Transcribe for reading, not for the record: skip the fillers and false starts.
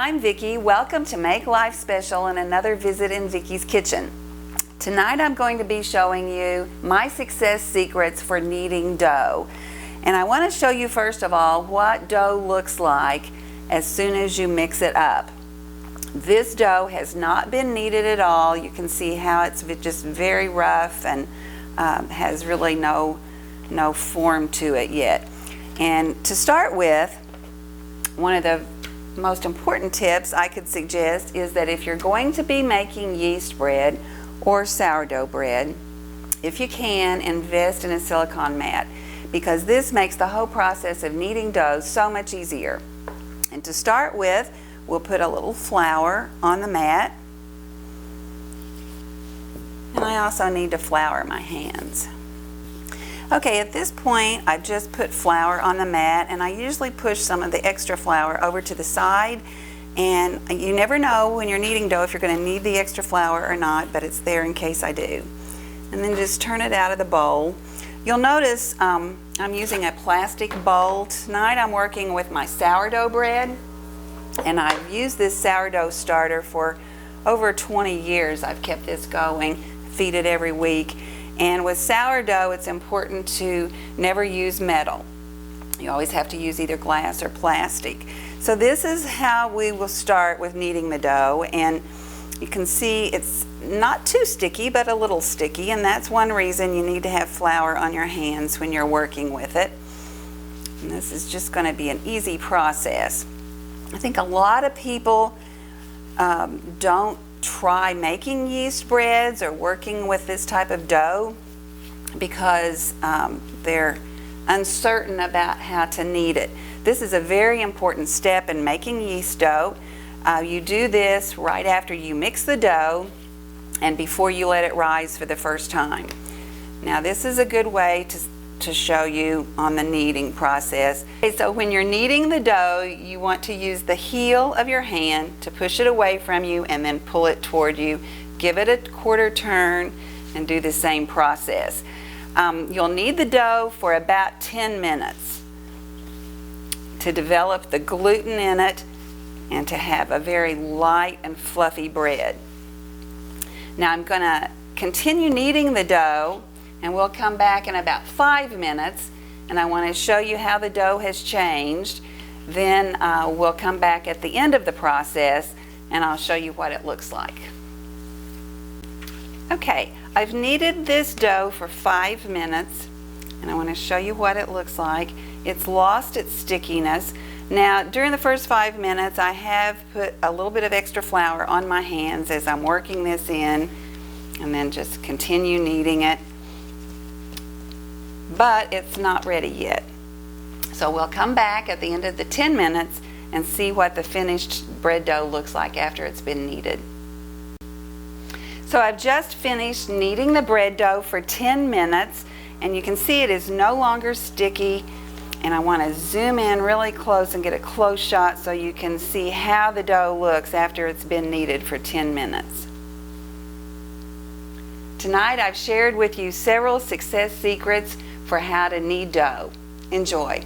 I'm Vickie. Welcome to Make Life Special and another visit in Vickie's kitchen. Tonight I'm going to be showing you my success secrets for kneading dough. And I want to show you first of all what dough looks like as soon as you mix it up. This dough has not been kneaded at all. You can see how it's just very rough and has really no form to it yet. And to start with, one of the most important tips I could suggest is that if you're going to be making yeast bread or sourdough bread, if you can, invest in a silicone mat, because this makes the whole process of kneading dough so much easier. And to start with, we'll put a little flour on the mat. And I also need to flour my hands. Okay, at this point I've just put flour on the mat, and I usually push some of the extra flour over to the side, and you never know when you're kneading dough if you're going to need the extra flour or not, but it's there in case I do. And then just turn it out of the bowl. You'll notice I'm using a plastic bowl. Tonight I'm working with my sourdough bread, and I've used this sourdough starter for over 20 years. I've kept this going, feed it every week. And with sourdough, it's important to never use metal. You always have to use either glass or plastic. So this is how we will start with kneading the dough. And you can see it's not too sticky, but a little sticky. And that's one reason you need to have flour on your hands when you're working with it. And this is just going to be an easy process. I think a lot of people don't try making yeast breads or working with this type of dough because they're uncertain about how to knead it. This is a very important step in making yeast dough. You do this right after you mix the dough and before you let it rise for the first time. Now this is a good way to show you on the kneading process. Okay, so when you're kneading the dough, you want to use the heel of your hand to push it away from you and then pull it toward you. Give it a quarter turn and do the same process. You'll knead the dough for about 10 minutes to develop the gluten in it and to have a very light and fluffy bread. Now I'm going to continue kneading the dough, and we'll come back in about 5 minutes, and I want to show you how the dough has changed. Then we'll come back at the end of the process and I'll show you what it looks like. Okay, I've kneaded this dough for 5 minutes, and I want to show you what it looks like. It's lost its stickiness. Now during the first 5 minutes I have put a little bit of extra flour on my hands as I'm working this in, and then just continue kneading it. But it's not ready yet. So we'll come back at the end of the 10 minutes and see what the finished bread dough looks like after it's been kneaded. So I've just finished kneading the bread dough for 10 minutes, and you can see it is no longer sticky. And I want to zoom in really close and get a close shot so you can see how the dough looks after it's been kneaded for 10 minutes. Tonight I've shared with you several success secrets for how to knead dough. Enjoy.